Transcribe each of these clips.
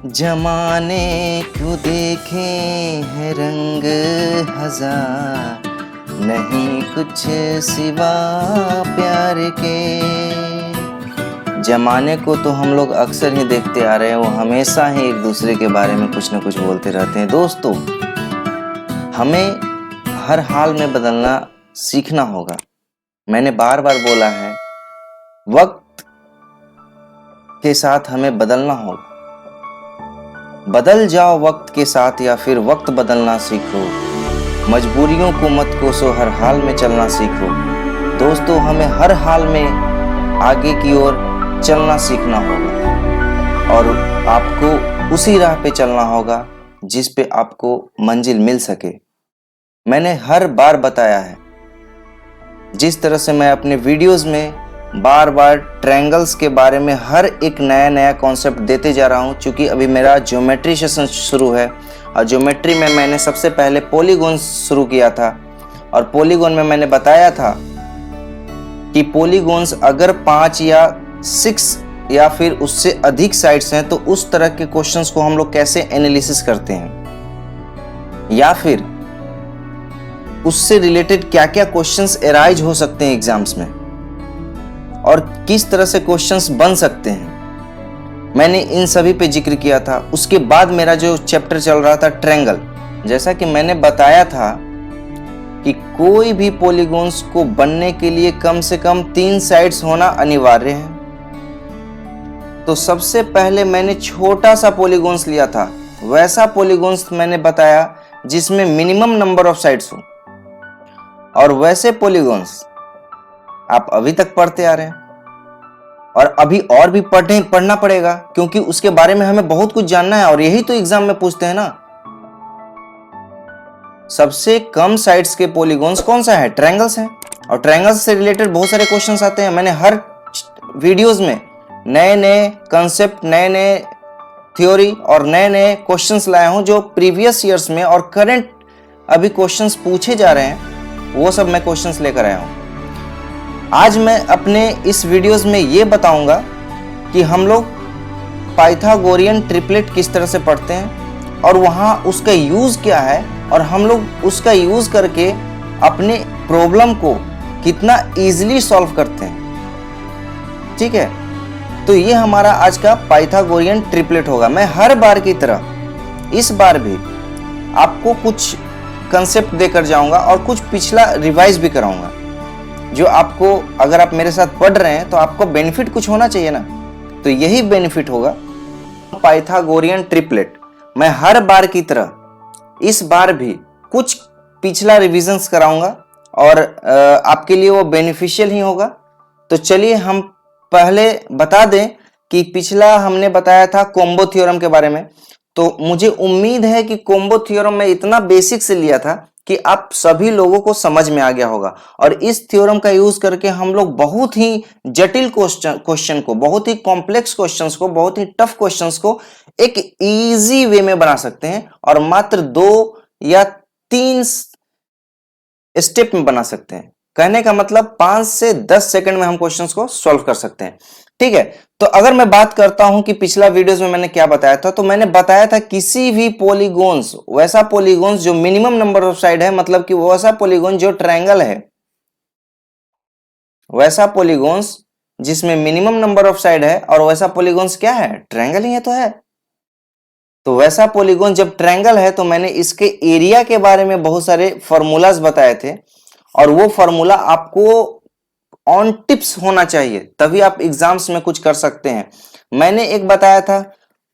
जमाने क्यों देखे हैं रंग हजार, नहीं कुछ सिवा प्यार के। जमाने को तो हम लोग अक्सर ही देखते आ रहे हैं, वो हमेशा ही एक दूसरे के बारे में कुछ न कुछ बोलते रहते हैं। दोस्तों, हमें हर हाल में बदलना सीखना होगा। मैंने बार बार बोला है, वक्त के साथ हमें बदलना होगा। बदल जाओ वक्त के साथ या फिर वक्त बदलना सीखो। मजबूरियों को मत कोसो, हर हाल में चलना सीखो। दोस्तों, हमें हर हाल में आगे की ओर चलना सीखना होगा और आपको उसी राह पे चलना होगा जिस पे आपको मंजिल मिल सके। मैंने हर बार बताया है, जिस तरह से मैं अपने वीडियोस में बार बार ट्रायंगल्स के बारे में हर एक नया नया कॉन्सेप्ट देते जा रहा हूँ। क्योंकि अभी मेरा ज्योमेट्री सेशन शुरू है और ज्योमेट्री में मैंने सबसे पहले पॉलीगॉन शुरू किया था और पॉलीगॉन में मैंने बताया था कि पॉलीगॉन्स अगर 5 या 6 या फिर उससे अधिक साइड्स हैं तो उस तरह के क्वेश्चंस को हम लोग कैसे एनालिसिस करते हैं, या फिर उससे रिलेटेड क्या क्या क्वेश्चंस एराइज हो सकते हैं एग्जाम्स में और किस तरह से क्वेश्चंस बन सकते हैं। मैंने इन सभी पे जिक्र किया था। उसके बाद मेरा जो चैप्टर चल रहा था ट्रायंगल, जैसा कि मैंने बताया था कि कोई भी पॉलीगॉन्स को बनने के लिए कम से कम 3 साइड्स होना अनिवार्य है। तो सबसे पहले मैंने छोटा सा पॉलीगॉन्स लिया था, वैसा पॉलीगॉन्स मैंने बताया जिसमें मिनिमम नंबर ऑफ साइड्स हो, और वैसे पॉलीगॉन्स आप अभी तक पढ़ते आ रहे हैं और अभी और भी पढ़ना पड़ेगा, क्योंकि उसके बारे में हमें बहुत कुछ जानना है और यही तो एग्जाम में पूछते हैं ना। सबसे कम साइड्स के पॉलीगॉन्स कौन सा है? ट्रायंगल्स हैं, और ट्रायंगल्स से रिलेटेड बहुत सारे क्वेश्चंस आते हैं। मैंने हर वीडियोस में नए नए कंसेप्ट, नए नए थ्योरी और नए नए क्वेश्चंस लाया हूं जो प्रीवियस ईयर्स में और करंट अभी क्वेश्चंस पूछे जा रहे हैं, वो सब मैं क्वेश्चंस लेकर आया हूं। आज मैं अपने इस वीडियोस में ये बताऊंगा कि हम लोग पाइथागोरियन ट्रिपलेट किस तरह से पढ़ते हैं और वहाँ उसका यूज़ क्या है, और हम लोग उसका यूज़ करके अपने प्रॉब्लम को कितना इजीली सॉल्व करते हैं। ठीक है, तो ये हमारा आज का पाइथागोरियन ट्रिपलेट होगा। मैं हर बार की तरह इस बार भी आपको कुछ कंसेप्ट देकर जाऊंगा और कुछ पिछला रिवाइज भी कराऊंगा, जो आपको, अगर आप मेरे साथ पढ़ रहे हैं तो आपको बेनिफिट कुछ होना चाहिए ना, तो यही बेनिफिट होगा पाइथागोरियन ट्रिपलेट। मैं हर बार की तरह इस बार भी कुछ पिछला रिविजन्स कराऊंगा और आपके लिए वो बेनिफिशियल ही होगा। तो चलिए हम पहले बता दें कि पिछला हमने बताया था कॉम्बो थ्योरम के बारे में। तो मुझे उम्मीद है कि कॉम्बो थ्योरम में इतना बेसिक से लिया था कि आप सभी लोगों को समझ में आ गया होगा, और इस थ्योरम का यूज करके हम लोग बहुत ही जटिल क्वेश्चन को, बहुत ही कॉम्प्लेक्स क्वेश्चंस को, बहुत ही टफ क्वेश्चंस को एक इजी वे में बना सकते हैं और मात्र 2 या 3 स्टेप में बना सकते हैं। कहने का मतलब 5 से 10 सेकंड में हम क्वेश्चंस को सॉल्व कर सकते हैं। ठीक है, तो अगर मैं बात करता हूं कि पिछला वीडियोस में मैंने क्या बताया था, तो मैंने बताया था किसी भी पॉलीगॉन्स, वैसा पॉलीगॉन्स जो मिनिमम नंबर ऑफ साइड है, मतलब कि वैसा पॉलीगॉन जो ट्रायंगल है, वैसा पॉलीगॉन्स जिसमें मिनिमम नंबर ऑफ साइड है, और वैसा पॉलीगॉन्स क्या है? ट्रायंगल ही है तो है। तो वैसा पॉलीगॉन जब ट्रायंगल है तो मैंने इसके एरिया के बारे में बहुत सारे फॉर्मूलाज बताए थे, और वो फॉर्मूला आपको ऑन टिप्स होना चाहिए, तभी आप एग्जाम्स में कुछ कर सकते हैं। मैंने एक बताया था,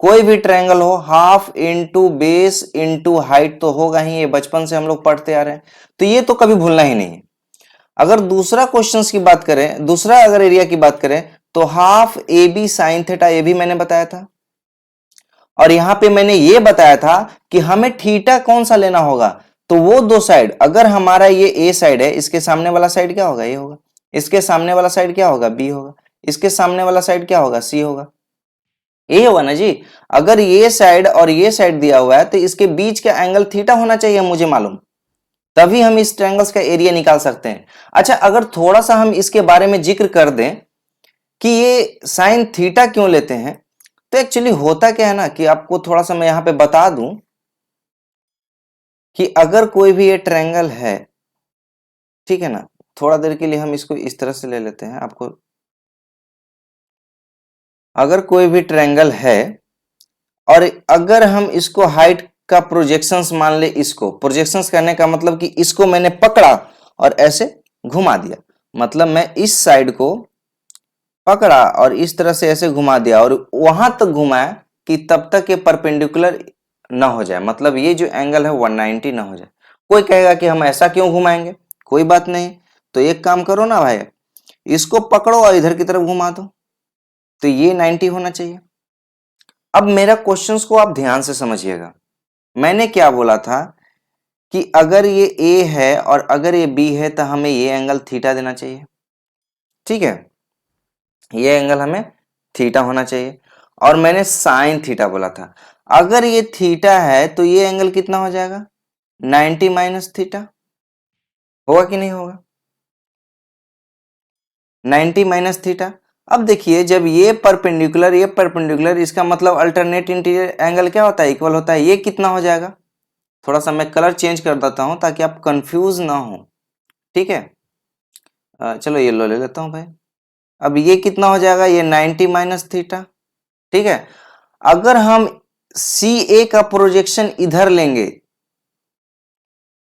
कोई भी ट्रायंगल हो, half into base into height तो होगा ही, ये बचपन से हम लोग पढ़ते आ रहे हैं, तो ये तो कभी भूलना ही नहीं है। अगर दूसरा क्वेश्चंस की बात करें, दूसरा अगर एरिया की बात करें, तो half A B sine theta, ये भी मैंने बताया था। और यहां पे मैंने ये बताया था कि हमें थीटा कौन सा लेना होगा, तो वो 2 साइड, अगर हमारा ये ए साइड है, इसके सामने वाला साइड क्या होगा? ये होगा। इसके सामने वाला साइड क्या होगा? बी होगा। इसके सामने वाला साइड क्या होगा? सी होगा। ये होगा ना जी। अगर ये साइड और ये साइड दिया हुआ है तो इसके बीच का एंगल थीटा होना चाहिए, मुझे मालूम, तभी हम इस ट्रायंगल्स का एरिया निकाल सकते हैं। अच्छा, अगर थोड़ा सा हम इसके बारे में जिक्र कर दें कि ये साइन थीटा क्यों लेते हैं, तो एक्चुअली होता क्या है ना कि आपको थोड़ा सा मैं यहाँ पे बता दूं कि अगर कोई भी ये ट्रायंगल है, ठीक है ना, थोड़ा देर के लिए हम इसको इस तरह से ले लेते हैं आपको। अगर कोई भी ट्रायंगल है और अगर हम इसको हाइट का प्रोजेक्शंस मान ले, इसको प्रोजेक्शंस करने का मतलब कि इसको मैंने पकड़ा और ऐसे घुमा दिया, मतलब मैं इस साइड को पकड़ा और इस तरह से ऐसे घुमा दिया और वहां तक घुमाया कि तब तक ये परपेंडिकुलर ना हो जाए, मतलब ये जो एंगल है 190 ना हो जाए। कोई कहेगा कि हम ऐसा क्यों घुमाएंगे, कोई बात नहीं, तो एक काम करो ना भाई, इसको पकड़ो और इधर की तरफ घुमा दो, तो ये 90 होना चाहिए। अब मेरा क्वेश्चंस को आप ध्यान से समझिएगा, मैंने क्या बोला था कि अगर ये A है और अगर ये B है तो हमें ये एंगल थीटा देना चाहिए, ठीक है, ये एंगल हमें थीटा होना चाहिए। और मैंने साइन थीटा बोला था, अगर ये थीटा है तो ये एंगल कितना हो जाएगा, 90 माइनस थीटा, होगा कि नहीं होगा, 90 माइनस थीटा। अब देखिए जब ये परपेंडिकुलर, इसका मतलब अल्टरनेट इंटीरियर एंगल क्या होता है, इक्वल होता है, ये कितना हो जाएगा, थोड़ा सा मैं कलर चेंज कर देता हूं ताकि आप कंफ्यूज ना हो, ठीक है, चलो येलो ले लेता हूं भाई। अब ये कितना हो जाएगा, ये 90 माइनस थीटा, ठीक है। अगर हम सी ए का प्रोजेक्शन इधर लेंगे,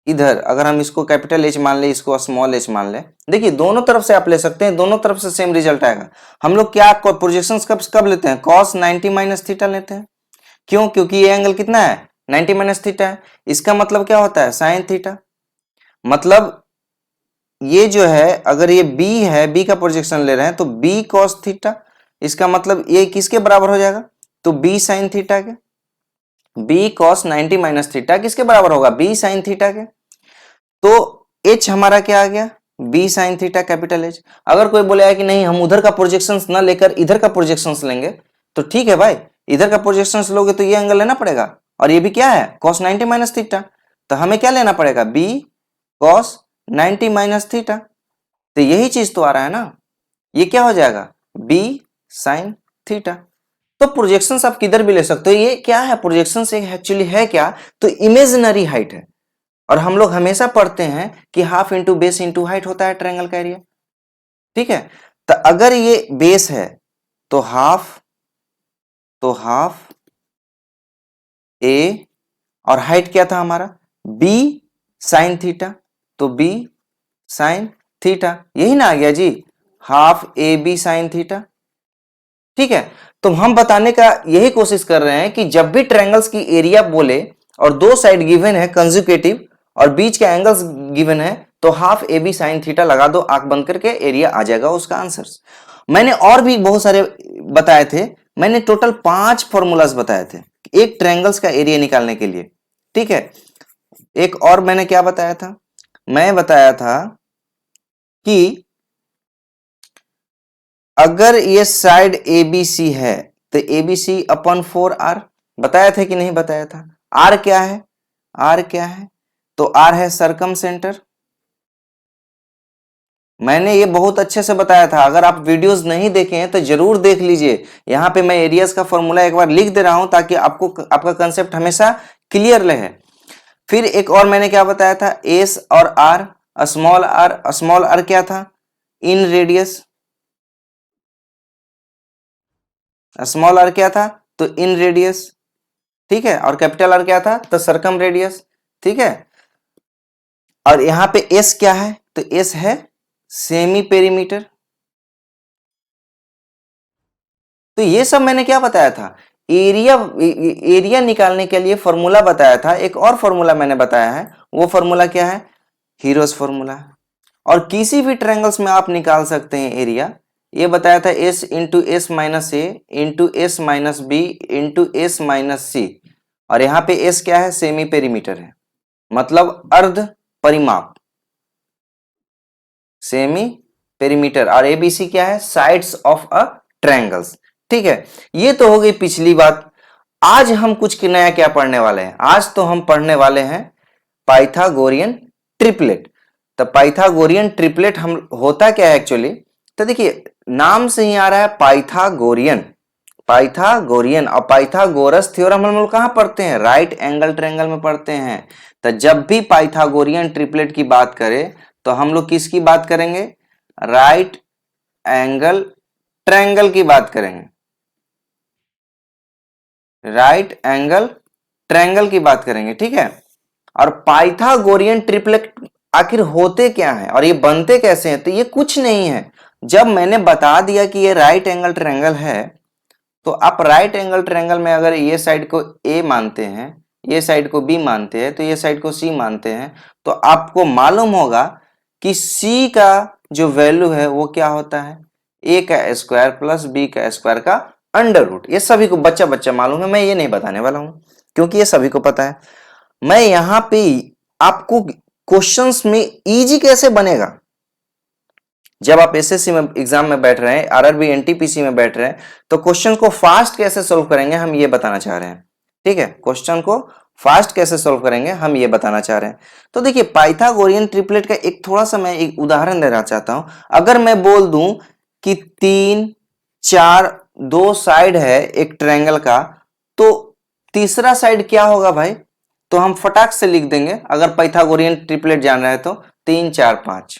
इधर अगर हम इसको कैपिटल एच मान ले, इसको स्मॉल एच मान ले, देखिए दोनों तरफ से आप ले सकते हैं, दोनों तरफ से सेम रिजल्ट आएगा। हम लोग क्या प्रोजेक्शन कब लेते हैं, कॉस 90 माइनस थीटा लेते हैं, क्यों, क्योंकि ये एंगल कितना है, 90 माइनस थीटा है। इसका मतलब क्या होता है, साइन थीटा, मतलब ये जो है अगर ये बी है, बी का प्रोजेक्शन ले रहे हैं तो बी कॉस थीटा, इसका मतलब ये किसके बराबर हो जाएगा, तो बी साइन थीटा के, बी कॉस 90 माइनस थीटा किसके बराबर होगा, बी साइन थीटा के। तो एच हमारा क्या आ गया, B sine theta capital H. अगर कोई बोलेगा कि नहीं हम उधर का प्रोजेक्शंस ना लेकर इधर का प्रोजेक्शंस लेंगे, तो ठीक है भाई, इधर का प्रोजेक्शंस लोगे तो ये एंगल लेना पड़ेगा, और ये भी क्या है, कॉस 90 माइनस थीटा, तो हमें क्या लेना पड़ेगा, बी कॉस 90 माइनस थीटा। तो यही चीज तो आ रहा है ना, ये क्या हो जाएगा, बी साइन थीटा। तो प्रोजेक्शंस आप किधर भी ले सकते हो, ये क्या है, प्रोजेक्शंस एक्चुअली है क्या, तो इमेजिनरी हाइट है। और हम लोग हमेशा पढ़ते हैं कि half into base into height होता है ट्रायंगल का एरिया, ठीक है। तो अगर ये बेस है तो हाफ ए, और हाइट क्या था हमारा, बी साइन थीटा, तो बी साइन थीटा, यही ना आ गया जी, half A B sine theta, ठीक है। तो हम बताने का यही कोशिश कर रहे हैं कि जब भी ट्रायंगल्स की एरिया बोले और दो साइड गिवन है कंसेक्यूटिव और बीच के एंगल्स गिवन है, तो half A B sine theta लगा दो, आंख बंद करके एरिया आ जाएगा उसका आंसर। मैंने और भी बहुत सारे बताए थे, मैंने टोटल 5 फॉर्मूलाज बताए थे एक ट्रायंगल्स का एरिया निकालने के लिए, ठीक है। एक और मैंने क्या बताया था, मैं बताया था कि अगर ये साइड ABC है तो ABC अपन 4R, बताया था कि नहीं बताया था। R क्या है, R क्या है, तो R है सरकम सेंटर, मैंने ये बहुत अच्छे से बताया था, अगर आप वीडियोस नहीं देखे हैं तो जरूर देख लीजिए। यहाँ पे मैं एरियाज का फॉर्मूला एक बार लिख दे रहा हूं ताकि आपको आपका कंसेप्ट हमेशा क्लियर रहे। फिर एक और मैंने क्या बताया था, एस और आर, स्मॉल आर क्या था, इन रेडियस, स्मॉल आर क्या था, तो इन रेडियस, ठीक है, और कैपिटल आर क्या था, तो सरकम रेडियस, ठीक है। और यहां पे एस क्या है, तो एस है सेमी पेरीमीटर। तो ये सब मैंने क्या बताया था, एरिया निकालने के लिए फॉर्मूला बताया था। एक और फॉर्मूला मैंने बताया है, वो फॉर्मूला क्या है, हीरोज फॉर्मूला। और किसी भी ट्रायंगल्स में आप निकाल सकते हैं एरिया, ये बताया था S into S minus A into S minus B into S minus C, और यहाँ पे एस क्या है, सेमी पेरीमीटर है, मतलब अर्ध परिमाप, सेमी पेरीमीटर, और एबीसी क्या है, साइड्स ऑफ अ ट्रायंगल्स, ठीक है। ये तो हो गई पिछली बात। आज हम कुछ नया क्या पढ़ने वाले हैं, आज तो हम पढ़ने वाले हैं पाइथागोरियन ट्रिपलेट। तो पाइथागोरियन ट्रिपलेट हम होता क्या है एक्चुअली, तो देखिए नाम से ही आ रहा है पाइथागोरियन। पाइथागोरियन और पाइथागोरस थ्योरम हम लोग कहाँ पढ़ते हैं? राइट एंगल ट्रायंगल में पढ़ते हैं। तो जब भी पाइथागोरियन ट्रिपलेट की बात करें तो हम लोग किसकी बात करेंगे? राइट एंगल ट्रायंगल की बात करेंगे। राइट एंगल ट्रायंगल की बात करेंगे, ठीक है। और पाइथागोरियन ट्रिपलेट आखिर होते क्या हैं और ये बनते कैसे हैं? तो ये कुछ नहीं है। जब मैंने बता दिया कि ये राइट एंगल ट्रायंगल है, तो आप राइट एंगल ट्रायंगल में अगर ये साइड को ए मानते हैं, ये साइड को बी मानते हैं, तो ये साइड को सी मानते हैं, तो आपको मालूम होगा कि सी का जो वैल्यू है वो क्या होता है? ए का स्क्वायर प्लस बी का स्क्वायर का अंडर रूट। ये सभी को बच्चा बच्चा मालूम है, मैं ये नहीं बताने वाला हूं क्योंकि ये सभी को पता है। मैं यहां पे आपको क्वेश्चंस में इजी कैसे बनेगा, जब आप एसएससी में एग्जाम में बैठ रहे हैं, आरआरबी एनटीपीसी में बैठ रहे हैं, तो क्वेश्चन को फास्ट कैसे सोल्व करेंगे हम ये बताना चाह रहे हैं, ठीक है। क्वेश्चन को फास्ट कैसे सोल्व करेंगे हम ये बताना चाह रहे हैं। तो देखिए पाइथागोरियन ट्रिपलेट का एक थोड़ा सा मैं एक उदाहरण देना चाहता हूं। अगर मैं बोल दूं कि 3 4 2 साइड है एक ट्रायंगल का, तो तीसरा साइड क्या होगा भाई? तो हम फटाक से लिख देंगे, अगर पाइथागोरियन ट्रिपलेट जान रहे हैं तो 3 4 5।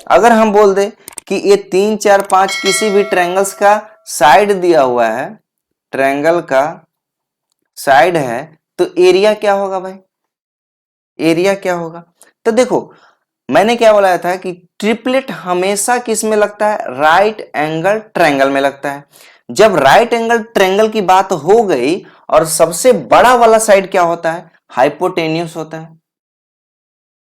अगर हम बोल दे कि ये 3 4 5 किसी भी ट्रायंगल्स का साइड दिया हुआ है, ट्रायंगल का साइड है, तो एरिया क्या होगा भाई? एरिया क्या होगा? तो देखो मैंने क्या बोला था कि ट्रिपलेट हमेशा किस में लगता है? राइट एंगल ट्रायंगल में लगता है। जब राइट एंगल ट्रायंगल की बात हो गई और सबसे बड़ा वाला साइड क्या होता है? हाइपोटेन्यूस होता है।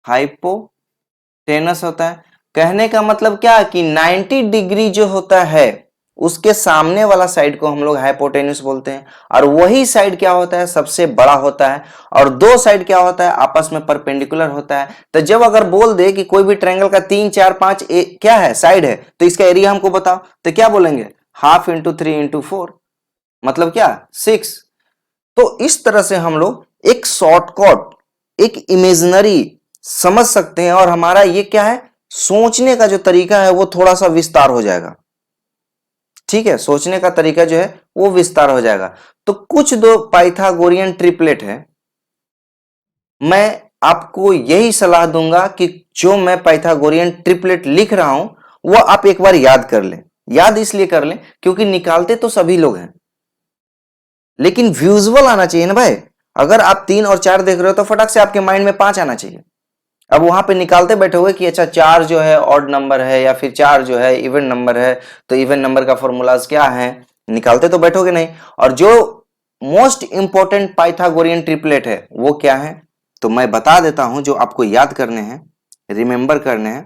हाइपोटेनस होता है। कहने का मतलब क्या कि 90 डिग्री जो होता है उसके सामने वाला साइड को हम लोग हाइपोटेन्यूस बोलते हैं, और वही साइड क्या होता है? सबसे बड़ा होता है। और दो साइड क्या होता है? आपस में परपेंडिकुलर होता है। तो जब अगर बोल दे कि कोई भी ट्रायंगल का 3 4 5 क्या है? साइड है, तो इसका एरिया हमको बताओ, तो क्या बोलेंगे? हाफ इंटू 3 इंटू 4, मतलब क्या? 6। तो इस तरह से हम लोग एक शॉर्टकट, एक इमेजिनरी समझ सकते हैं, और हमारा ये क्या है? सोचने का जो तरीका है वो थोड़ा सा विस्तार हो जाएगा, ठीक है। सोचने का तरीका जो है वो विस्तार हो जाएगा। तो कुछ दो पाइथागोरियन ट्रिपलेट है। मैं आपको यही सलाह दूंगा कि जो मैं पाइथागोरियन ट्रिपलेट लिख रहा हूं वो आप एक बार याद कर लें। याद इसलिए कर लें क्योंकि निकालते तो सभी लोग हैं, लेकिन विजुअल आना चाहिए ना भाई। अगर आप 3 और 4 देख रहे हो तो फटाक से आपके माइंड में 5 आना चाहिए। अब वहां पे निकालते बैठे हुए कि अच्छा 4 जो है ऑड नंबर है या फिर 4 जो है इवन नंबर है, तो इवन नंबर का फॉर्मूलाज क्या है, निकालते तो बैठोगे नहीं। और जो मोस्ट इंपॉर्टेंट पाइथागोरियन ट्रिपलेट है वो क्या है, तो मैं बता देता हूं, जो आपको याद करने हैं, रिमेंबर करने हैं,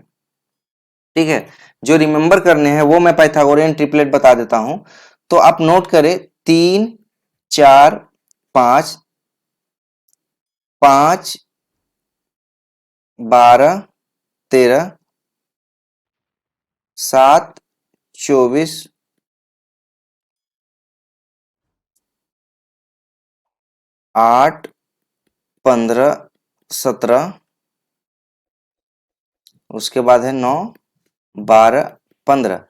ठीक है। जो रिमेंबर करने हैं वो मैं पाइथागोरियन ट्रिपलेट बता देता हूं। तो आप नोट करें, 3 4 5, 5 12 13, 7 24, 8 15 17, उसके बाद है 9 12 15।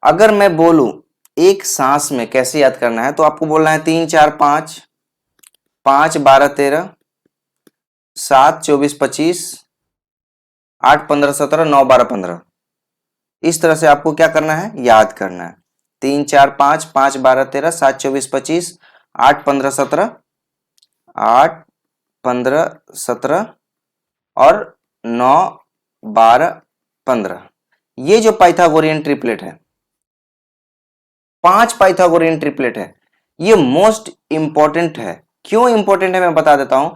अगर मैं बोलूं एक सांस में कैसे याद करना है, तो आपको बोलना है 3 4 5, 5 12 13, 7 24 25, 8 15 17, 9 12 15। इस तरह से आपको क्या करना है? याद करना है। 3 4 5, 5 12 13, 7 24 25, 8 15 17, 8 15 17 और 9 12 15। ये जो पाइथागोरियन ट्रिपलेट है, 5 पाइथागोरियन ट्रिपलेट है, ये मोस्ट इंपॉर्टेंट है। क्यों इंपॉर्टेंट है मैं बता देता हूं।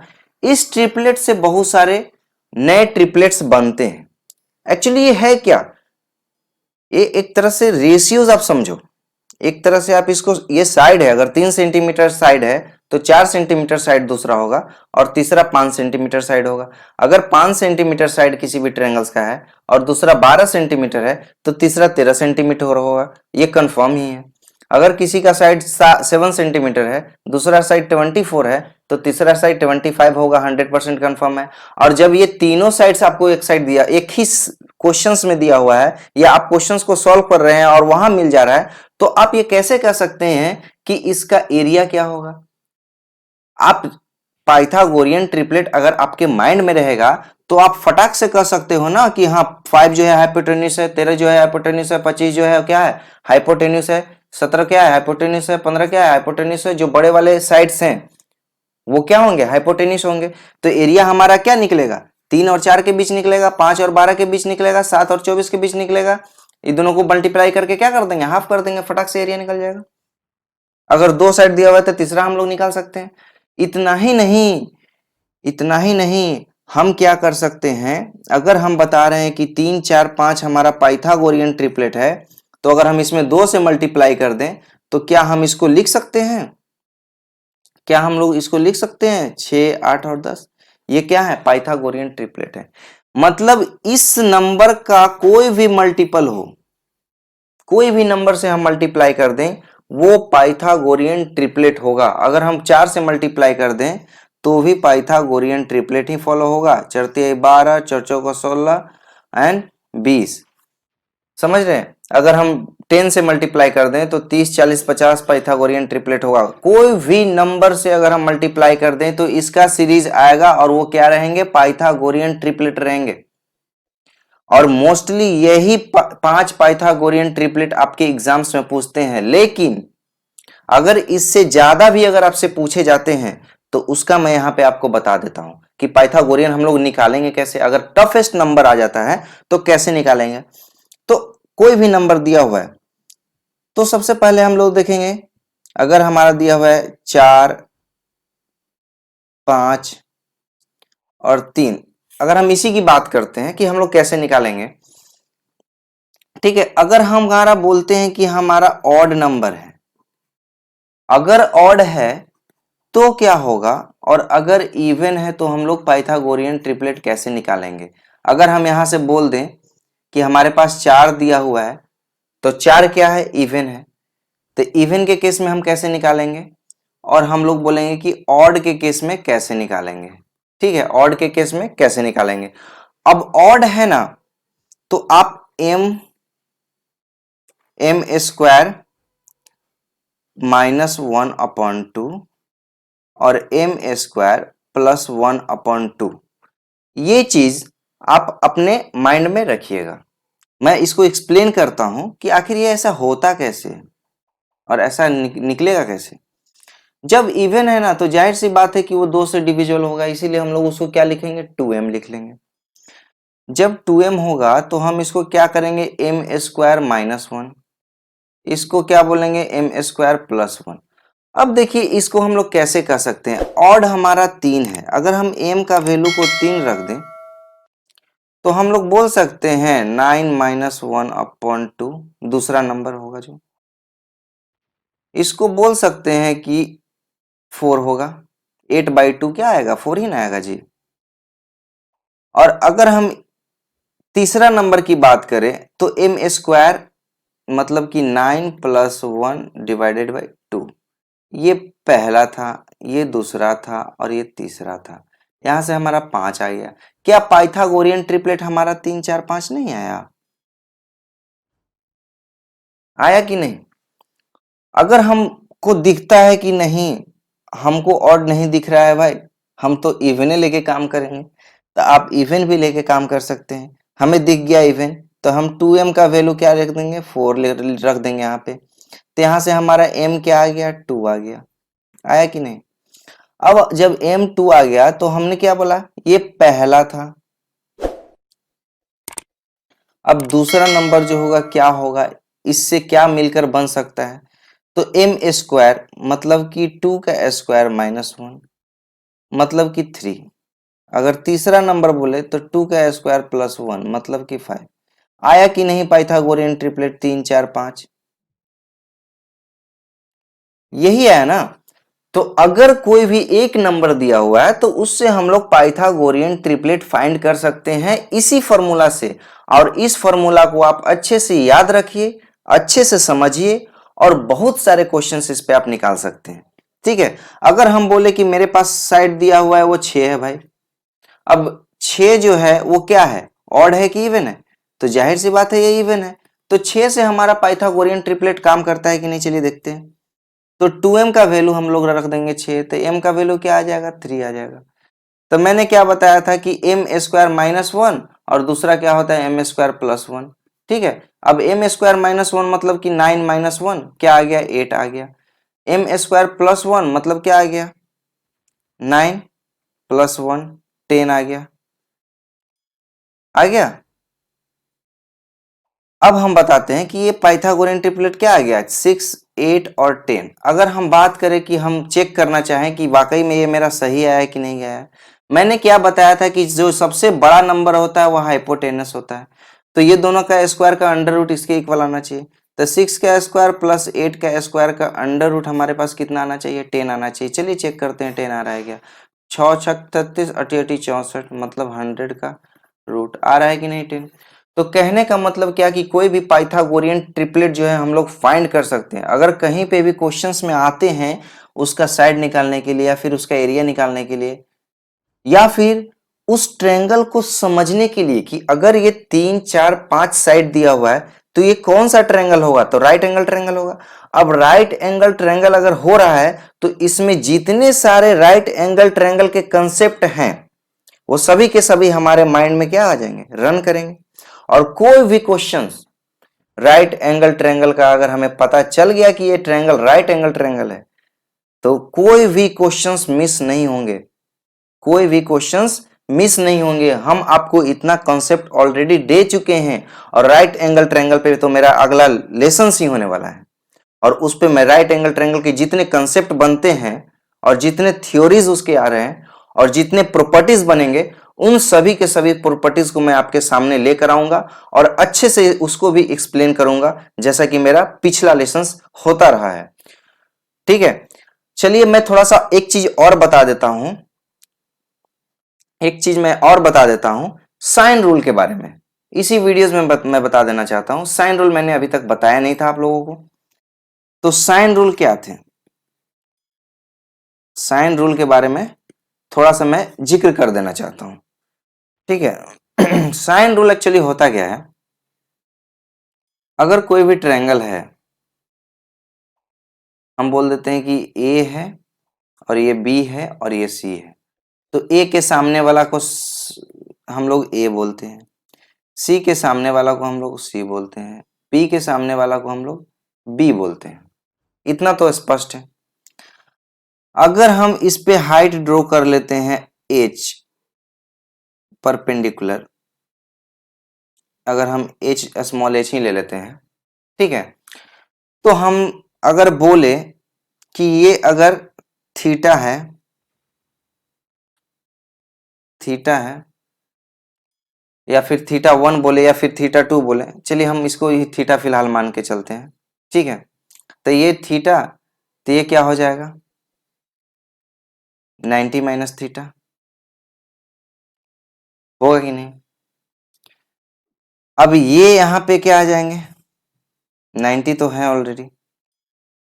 इस ट्रिपलेट से बहुत सारे नए ट्रिपलेट्स बनते हैं। एक्चुअली ये है क्या? ये एक तरह से रेशियोज आप समझो। एक तरह से आप इसको, ये साइड है, अगर 3 सेंटीमीटर साइड है तो 4 सेंटीमीटर साइड दूसरा होगा और तीसरा 5 सेंटीमीटर साइड होगा। अगर 5 सेंटीमीटर साइड किसी भी ट्रायंगल्स का है और दूसरा 12 सेंटीमीटर है तो तीसरा 13 सेंटीमीटर होगा, ये कंफर्म ही है। अगर किसी का साइड 7 सेंटीमीटर है, दूसरा साइड 24 है, तो तीसरा साइड 25 होगा, 100% कंफर्म है। और जब ये तीनों साइड्स आपको एक साइड दिया, एक ही क्वेश्चंस में दिया हुआ है, या आप क्वेश्चंस को सॉल्व कर रहे हैं और वहां मिल जा रहा है, तो आप ये कैसे कह सकते हैं कि इसका एरिया क्या होगा? आप पाइथागोरियन ट्रिपलेट अगर आपके माइंड में रहेगा तो आप फटाक से कह सकते हो ना कि हाँ 5 जो है हाइपोटेन्यूस है, 13 जो है हाइपोटेन्यूस है, 25 जो है क्या है हाइपोटेन्यूस है, 17 क्या है हाइपोटेन्यूस है, 15 क्या है हाइपोटेन्यूस है। जो बड़े वाले साइड्स हैं वो क्या होंगे? हाइपोटेन्यूस होंगे। तो एरिया हमारा क्या निकलेगा? 3 और 4 के बीच निकलेगा, 5 और 12 के बीच निकलेगा, 7 और 24 के बीच निकलेगा। ये दोनों को मल्टीप्लाई करके क्या कर देंगे? हाफ कर देंगे, फटाक से एरिया निकल जाएगा। अगर 2 साइड दिया हुआ है तो तीसरा हम लोग निकाल सकते हैं। इतना ही नहीं, इतना ही नहीं, हम क्या कर सकते हैं, अगर हम बता रहे हैं कि 3 4 5 हमारा पाइथागोरियन ट्रिपलेट है, तो अगर हम इसमें 2 से मल्टीप्लाई कर दें तो क्या हम इसको लिख सकते हैं? क्या हम लोग इसको लिख सकते हैं? 6 8 और 10, ये क्या है? पाइथागोरियन ट्रिपलेट है। मतलब इस नंबर का कोई भी मल्टीपल हो, कोई भी नंबर से हम मल्टीप्लाई कर दें वो पाइथागोरियन ट्रिपलेट होगा। अगर हम 4 से मल्टीप्लाई कर दें तो भी पाइथागोरियन ट्रिपलेट ही फॉलो होगा। 4 तिया 12, 4 चौका 16 एंड 20, समझ रहे हैं? अगर हम 10 से मल्टीप्लाई कर दें तो 30 40 50 पाइथागोरियन ट्रिपलेट होगा। कोई भी नंबर से अगर हम मल्टीप्लाई कर दें तो इसका सीरीज आएगा और वो क्या रहेंगे? पाइथागोरियन ट्रिपलेट रहेंगे। और मोस्टली यही 5 पाइथागोरियन ट्रिपलेट आपके एग्जाम्स में पूछते हैं। लेकिन अगर इससे ज्यादा भी अगर आपसे पूछे जाते हैं तो उसका मैं यहां पे आपको बता देता हूं कि पाइथागोरियन हम लोग निकालेंगे कैसे। अगर टफेस्ट नंबर आ जाता है तो कैसे निकालेंगे? तो कोई भी नंबर दिया हुआ है तो सबसे पहले हम लोग देखेंगे, अगर हमारा दिया हुआ है 4 5 और 3, अगर हम इसी की बात करते हैं कि हम लोग कैसे निकालेंगे, ठीक है। अगर हम हमारा बोलते हैं कि हमारा ऑड नंबर है, अगर ऑड है तो क्या होगा, और अगर इवन है तो हम लोग पाइथागोरियन ट्रिपलेट कैसे निकालेंगे? अगर हम यहां से बोल दें कि हमारे पास 4 दिया हुआ है तो 4 क्या है? इवन है। तो इवन के केस में हम कैसे निकालेंगे? और हम लोग बोलेंगे कि ऑड के केस में कैसे निकालेंगे। ठीक है, ऑड के केस में कैसे निकालेंगे। अब ऑड है ना, तो आप m स्क्वायर -1/2 और m स्क्वायर +1/2, ये चीज आप अपने माइंड में रखिएगा। मैं इसको एक्सप्लेन करता हूं कि आखिर ये ऐसा होता कैसे और ऐसा निकलेगा कैसे। जब इवन है ना तो जाहिर सी बात है कि वो 2 से डिविजिबल होगा, इसीलिए हम लोग उसको क्या लिखेंगे? 2m लिख लेंगे। जब 2m होगा तो हम इसको क्या करेंगे? m स्क्वायर -1, इसको क्या बोलेंगे? m square +1। अब देखिए इसको हम लोग कैसे कर सकते हैं। ऑड हमारा 3 है, अगर हम m का वैल्यू को 3 रख दें तो हम लोग बोल सकते हैं 9 - 1/2, दूसरा नंबर होगा जो, इसको बोल सकते हैं कि 4 होगा। 8/2 क्या आएगा? 4 ही ना आएगा जी। और अगर हम तीसरा नंबर की बात करें तो m स्क्वायर मतलब कि 9 + 1 / 2, ये पहला था, ये दूसरा था और ये तीसरा था। यहां से हमारा 5 आ गया। क्या पाइथागोरियन ट्रिपलेट हमारा 3 4 5 नहीं आया? आया कि नहीं? अगर हमको दिखता है कि नहीं, हमको ऑड नहीं दिख रहा है भाई, हम तो इवन लेके काम करेंगे, तो आप इवन भी लेके काम कर सकते हैं। हमें दिख गया इवन तो हम 2m का वैल्यू क्या रख देंगे? 4 रख देंगे यहाँ पे। तो यहाँ से हमारा m क्या आ गया? 2 आ गया। आया कि नहीं? अब जब m 2 आ गया तो हमने क्या बोला? ये पहला था। अब दूसरा नंबर जो होगा क्या होगा? इससे क्या मिलकर बन सकता है? तो m स्क्वायर मतलब कि 2 का स्क्वायर -1 मतलब कि 3। अगर तीसरा नंबर बोले तो 2 का स्क्वायर +1 मतलब कि 5। आया कि नहीं पाइथागोरियन ट्रिपलेट 3 4 5? यही है ना। तो अगर कोई भी एक नंबर दिया हुआ है तो उससे हम लोग पाइथागोरियन ट्रिपलेट फाइंड कर सकते हैं इसी फॉर्मूला से। और इस फॉर्मूला को आप अच्छे से याद रखिए, अच्छे से समझिए और बहुत सारे क्वेश्चंस इस पे आप निकाल सकते हैं। ठीक है। अगर हम बोले कि मेरे पास साइड दिया हुआ है वो 6 है भाई, अब 6 जो है वो क्या है, ऑड है कि इवन है, तो जाहिर सी बात है ये इवन है, तो 6 से हमारा पाइथागोरियन ट्रिपलेट काम करता है कि नहीं, चलिए देखते हैं। तो 2m का वैल्यू हम लोग रख देंगे 6, तो m का वैल्यू क्या आ जाएगा, 3 आ जाएगा। तो मैंने क्या बताया था कि एम स्क्वायर माइनस वन और दूसरा क्या होता है एम स्क्वायर प्लस वन। ठीक है, अब एम स्क्वायर माइनस वन मतलब कि 9 माइनस वन क्या आ गया, 8 आ गया। एम स्क्वायर प्लस वन मतलब क्या आ गया, 9 प्लस वन 10 आ गया, आ गया। अब हम बताते हैं कि ये पाइथागोरियन ट्रिपलेट क्या आ गया, 6, 8 और 10। अगर हम बात करें कि हम चेक करना चाहें कि वाकई में ये मेरा सही आया है कि नहीं आया, मैंने क्या बताया था कि जो सबसे बड़ा नंबर होता है वह हाइपोटेनस होता है, तो ये दोनों का स्क्वायर का अंडर रूट इसके इक्वल आना चाहिए। तो 6 का स्क्वायर प्लस 8 का स्क्वायर का अंडर रूट हमारे पास कितना आना चाहिए, 10 आना चाहिए। चलिए चेक करते हैं 10 आ रहा है क्या, 6 छक 33 अठी अठी 64 मतलब 100 का रूट आ रहा है कि नहीं 10। तो कहने का मतलब क्या कि कोई भी पाइथागोरियन ट्रिपलेट जो है हम लोग फाइंड कर सकते हैं। अगर कहीं पे भी क्वेश्चंस में आते हैं उसका साइड निकालने के लिए या फिर उसका एरिया निकालने के लिए या फिर उस ट्रायंगल को समझने के लिए कि अगर ये 3, 4, 5 साइड दिया हुआ है तो ये कौन सा ट्रायंगल होगा, तो राइट एंगल ट्रायंगल होगा। अब राइट एंगल ट्रायंगल अगर हो रहा है तो इसमें जितने सारे राइट एंगल ट्रायंगल के कंसेप्ट हैं वो सभी के सभी हमारे माइंड में क्या आ जाएंगे, रन करेंगे। और कोई भी क्वेश्चंस राइट एंगल ट्रायंगल का अगर हमें पता चल गया कि ये ट्रायंगल राइट एंगल ट्रायंगल है तो कोई भी क्वेश्चंस मिस नहीं होंगे, कोई भी क्वेश्चंस मिस नहीं होंगे। हम आपको इतना कॉन्सेप्ट ऑलरेडी दे चुके हैं और राइट एंगल ट्रायंगल पे तो मेरा अगला लेसन ही होने वाला है और उस पे मैं राइट एंगल ट्रायंगल के जितने कंसेप्ट बनते हैं और जितने थ्योरीज उसके आ रहे हैं और जितने प्रॉपर्टीज बनेंगे उन सभी के सभी प्रॉपर्टीज को मैं आपके सामने लेकर आऊंगा और अच्छे से उसको भी एक्सप्लेन करूंगा जैसा कि मेरा पिछला लेसन होता रहा है। ठीक है, चलिए मैं थोड़ा सा एक चीज और बता देता हूं, एक चीज मैं और बता देता हूं साइन रूल के बारे में। इसी वीडियोस में मैं बता देना चाहता हूं साइन रूल, मैंने अभी तक बताया नहीं था आप लोगों को। तो साइन रूल क्या थे, साइन रूल के बारे में थोड़ा सा मैं जिक्र कर देना चाहता हूं। ठीक है साइन रूल एक्चुअली होता क्या है, अगर कोई भी ट्रायंगल है, हम बोल देते हैं कि ए है और ये बी है और ये सी है, तो ए के सामने वाला को हम लोग ए बोलते हैं, सी के सामने वाला को हम लोग सी बोलते हैं, बी के सामने वाला को हम लोग बी बोलते हैं। इतना तो स्पष्ट है। अगर हम इस पे हाइट ड्रॉ कर लेते हैं एच परपेंडिकुलर, अगर हम एच स्मॉल एच ही ले लेते हैं, ठीक है, तो हम अगर बोले कि ये अगर थीटा है, थीटा है या फिर थीटा वन बोले या फिर थीटा टू बोले, चलिए हम इसको ही थीटा फिलहाल मान के चलते हैं। ठीक है, तो ये थीटा, तो ये क्या हो जाएगा 90 माइनस थीटा, होगा कि नहीं। अब ये यहां पे क्या आ जाएंगे, 90 तो है ऑलरेडी,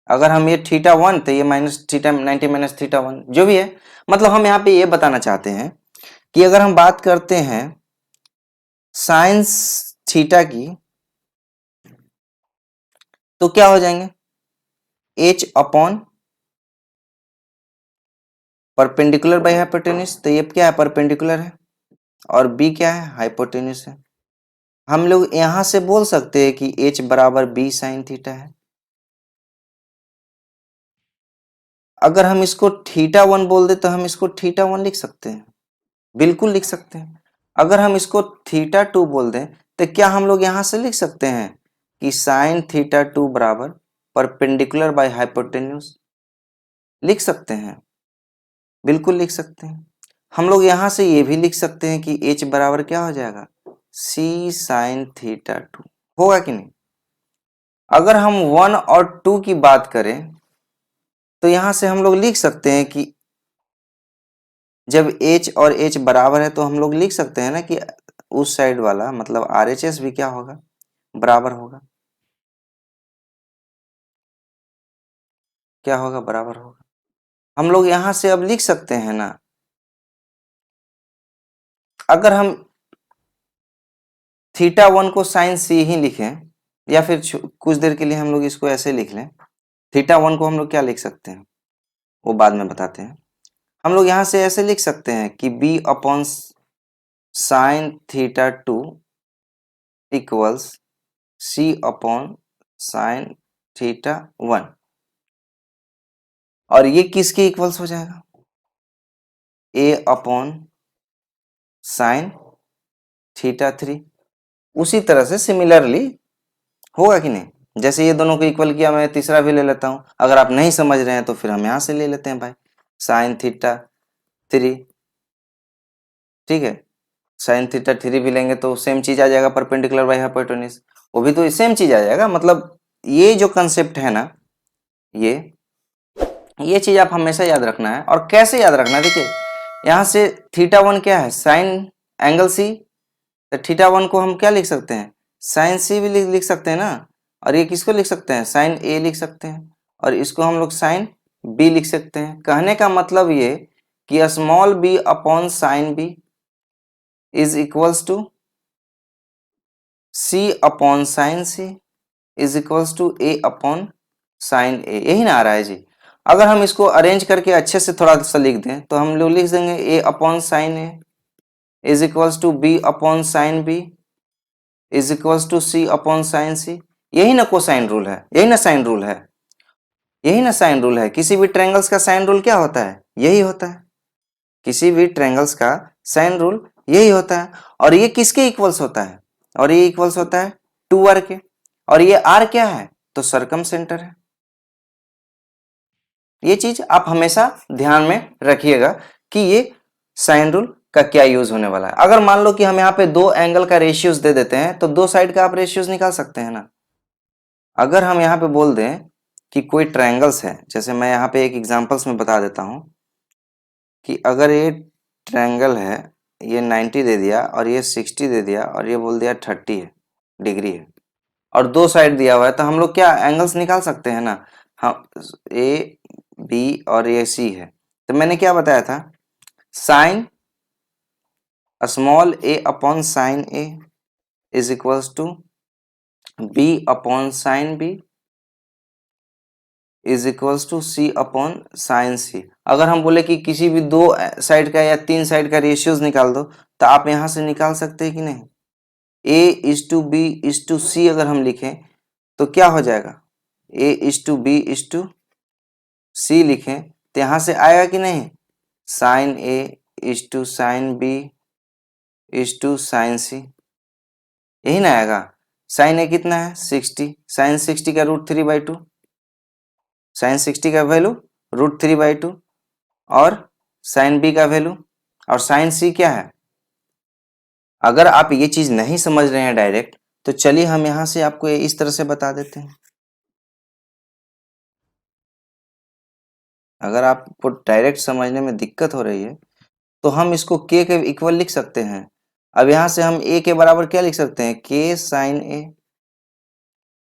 अगर हम ये थीटा वन तो ये minus theta 90 minus theta one जो भी है, मतलब हम यहाँ पे ये बताना चाहते हैं कि अगर हम बात करते हैं साइंस थीटा की तो क्या हो जाएंगे H upon perpendicular by hypotenuse, तो ये क्या है परपेंडिकुलर है और बी क्या है हाइपोटेन्यूज है। हम लोग यहां से बोल सकते हैं कि एच बराबर बी साइन थीटा है। अगर हम इसको थीटा वन बोल दे तो हम इसको थीटा वन लिख सकते हैं, बिल्कुल लिख सकते हैं। अगर हम इसको थीटा टू बोल दें तो क्या हम लोग यहां से लिख सकते हैं कि साइन थीटा टू बराबर परपेंडिकुलर बाय हाइपोटेन्यूज, लिख सकते हैं, बिल्कुल लिख सकते हैं। हम लोग यहां से ये भी लिख सकते हैं कि h बराबर क्या हो जाएगा सी साइन थीटा टू, होगा कि नहीं। अगर हम वन और टू की बात करें तो यहां से हम लोग लिख सकते हैं कि जब h और h बराबर है तो हम लोग लिख सकते हैं ना कि उस साइड वाला मतलब RHS भी क्या होगा, बराबर होगा, क्या होगा बराबर होगा। हम लोग यहां से अब लिख सकते हैं ना, अगर हम θ1 को साइन सी ही लिखें, या फिर कुछ देर के लिए हम लोग इसको ऐसे लिख लें, θ1 को हम लोग क्या लिख सकते हैं वो बाद में बताते हैं। हम लोग यहां से ऐसे लिख सकते हैं कि b upon sine θ2 equals c upon sine θ1, और ये किसके इक्वल्स हो जाएगा, a अपॉन साइन θ3। उसी तरह से सिमिलरली होगा कि नहीं, जैसे ये दोनों को इक्वल किया, मैं तीसरा भी ले लेता हूं। अगर आप नहीं समझ रहे हैं तो फिर हम यहां से ले लेते हैं भाई, साइन θ3, ठीक है, साइन θ3 भी लेंगे तो सेम चीज आ जाएगा, परपेंडिकुलर बाई हाइपोटेन्यूज, वो भी तो सेम चीज आ जाएगा। मतलब ये जो कंसेप्ट है ना, ये चीज आप हमेशा याद रखना है। और कैसे याद रखना है, देखिए यहाँ से θ1 क्या है, साइन एंगल सी, तो θ1 को हम क्या लिख सकते हैं, साइन सी भी लिख सकते हैं ना, और ये किसको लिख सकते हैं, साइन ए लिख सकते हैं, और इसको हम लोग साइन बी लिख सकते हैं। कहने का मतलब ये कि small B upon sine B is equals to C upon sine C is equals to A upon sine A, यही ना आ रहा है जी। अगर हम इसको अरेंज करके अच्छे से थोड़ा सा लिख दें तो हम लोग लिख देंगे A upon sine A is equals to B upon sine B is equals to C upon sine C. यही ना कोसाइन रूल है, यही ना साइन रूल है, यही ना साइन रूल है। किसी भी ट्रायंगल्स का साइन रूल क्या होता है, यही होता है। किसी भी ट्रायंगल्स का साइन रूल यही होता है। और ये किसके इक्वल्स होता है, और ये इक्वल्स होता है 2r के, और ये r क्या है, तो सरकम सेंटर है। ये चीज आप हमेशा ध्यान में रखिएगा कि ये साइन रूल का क्या यूज होने वाला है। अगर मान लो कि हम यहाँ पे दो एंगल का रेशियोज दे देते हैं तो दो साइड का आप रेशियोज निकाल सकते हैं ना। अगर हम यहाँ पे बोल दें कि कोई ट्रायंगल्स है, जैसे मैं यहाँ पे एक एग्जांपल्स में बता देता हूँ कि अगर ये ट्रायंगल है, ये 90 दे दिया और ये 60 दे दिया और ये बोल दिया 30 है डिग्री है, और दो साइड दिया हुआ है, तो हम लोग क्या एंगल्स निकाल सकते हैं ना। हाँ, ए बी और ये सी है, तो मैंने क्या बताया था, sine small A upon sine A is equals to B upon sine B is equals to C upon sine C. अगर हम बोले कि किसी भी दो साइड का या तीन साइड का रेशियोज निकाल दो, तो आप यहां से निकाल सकते हैं कि नहीं। A is to B is to C अगर हम लिखें तो क्या हो जाएगा, A is to B is to C लिखें तो यहां से आएगा कि नहीं, sine A is to sine B is to sine C, यही ना आएगा। साइन ए कितना है 60, साइन 60 का √3/2, साइन 60 का वैल्यू √3/2, और साइन बी का वैल्यू, और साइन सी क्या है। अगर आप ये चीज नहीं समझ रहे हैं डायरेक्ट, तो चलिए हम यहां से आपको इस तरह से बता देते हैं। अगर आपको डायरेक्ट समझने में दिक्कत हो रही है तो हम इसको k के इक्वल लिख सकते हैं। अब यहां से हम a के बराबर क्या लिख सकते हैं, k साइन a।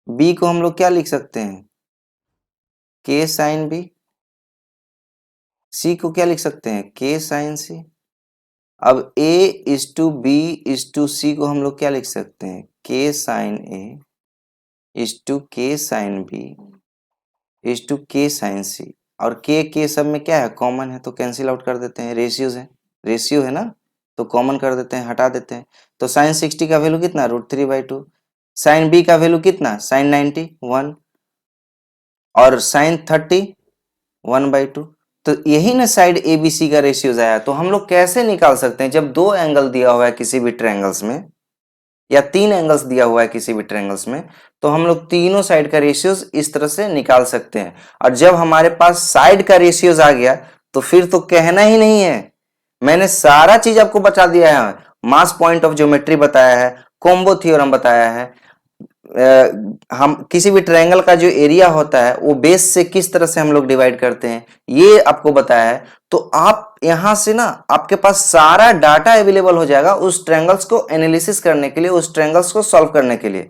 b को हम लोग क्या लिख सकते हैं, k साइन b। c को क्या लिख सकते हैं, k साइन c। अब a is to b is to c को हम लोग क्या लिख सकते हैं, k sine a is to k sine b is to k sine c। और k सब में क्या है, कॉमन है, तो कैंसिल आउट कर देते हैं, रेशियोज है, रेशियो है ना, तो कॉमन कर देते हैं, हटा देते हैं। तो साइन 60 का वैल्यू कितना, √3/2। साइन b का वैल्यू कितना, साइन 90 1, और साइन 30 1/2। तो यही ना साइड ए बी सी का रेशियोज आया। तो हम लोग कैसे निकाल सकते हैं, जब दो एंगल दिया हुआ है किसी भी ट्रायंगल्स में, या तीन एंगल्स दिया हुआ है किसी भी ट्रायंगल्स में, तो हम लोग तीनों साइड का रेशियोज इस तरह से निकाल सकते हैं। और जब हमारे पास साइड का रेशियोज आ गया तो फिर तो कहना ही नहीं है, मैंने सारा चीज आपको बता दिया है। मास पॉइंट ऑफ ज्योमेट्री बताया है, कॉम्बो थ्योरम बताया है, हम किसी भी ट्रायंगल का जो एरिया होता है वो बेस से किस तरह से हम लोग डिवाइड करते हैं, ये आपको बताया है। तो आप यहां से ना, आपके पास सारा डाटा अवेलेबल हो जाएगा उस ट्रायंगल्स को एनालिसिस करने के लिए, उस ट्रायंगल्स को सॉल्व करने के लिए।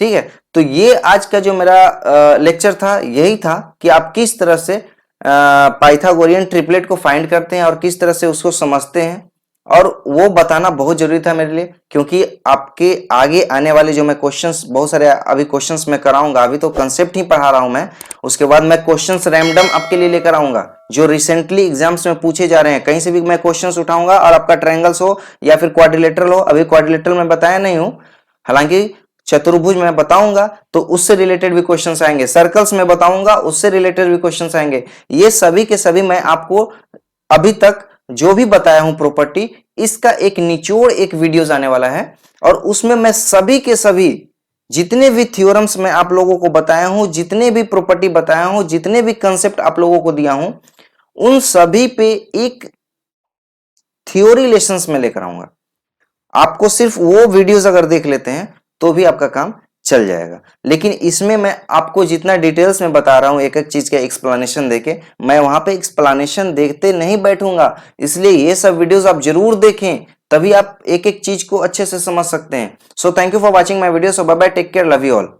ठीक है, तो ये आज का जो मेरा लेक्चर था यही था कि आप किस तरह से पाइथागोरियन ट्रिपलेट को फाइंड करते हैं और किस तरह से उसको समझते हैं, और वो बताना बहुत जरूरी था मेरे लिए, क्योंकि आपके आगे आने वाले जो मैं क्वेश्चंस, बहुत सारे अभी क्वेश्चंस मैं कराऊंगा, अभी तो कंसेप्ट ही पढ़ा रहा हूं मैं, उसके बाद मैं क्वेश्चंस रैंडम आपके लिए लेकर आऊंगा जो रिसेंटली एग्जाम्स में पूछे जा रहे हैं। कहीं से भी मैं क्वेश्चंस उठाऊंगा और आपका ट्रायंगल्स हो या फिर क्वाड्रिलेटरल हो, अभी क्वाड्रिलेटरल मैं बताया नहीं हूं, हालांकि चतुर्भुज में बताऊंगा तो उससे रिलेटेड भी क्वेश्चंस आएंगे, सर्कल्स में बताऊंगा उससे रिलेटेड भी क्वेश्चंस आएंगे। ये सभी के सभी मैं आपको अभी तक जो भी बताया हूं प्रॉपर्टी, इसका एक निचोड़ एक वीडियोस आने वाला है, और उसमें मैं सभी के सभी जितने भी थ्योरम्स मैं आप लोगों को बताया हूं, जितने भी प्रॉपर्टी बताया हूं, जितने भी कंसेप्ट आप लोगों को दिया हूं, उन सभी पे एक थ्योरी लेसन्स में लेकर आऊंगा। आपको सिर्फ वो वीडियोस अगर देख लेते हैं तो भी आपका काम चल जाएगा, लेकिन इसमें मैं आपको जितना डिटेल्स में बता रहा हूं एक एक चीज का एक्सप्लेनेशन देके, मैं वहां पे एक्सप्लेनेशन देखते नहीं बैठूंगा, इसलिए ये सब वीडियोस आप जरूर देखें, तभी आप एक एक चीज को अच्छे से समझ सकते हैं। So thank you for watching my video. So bye bye, take care, love you all.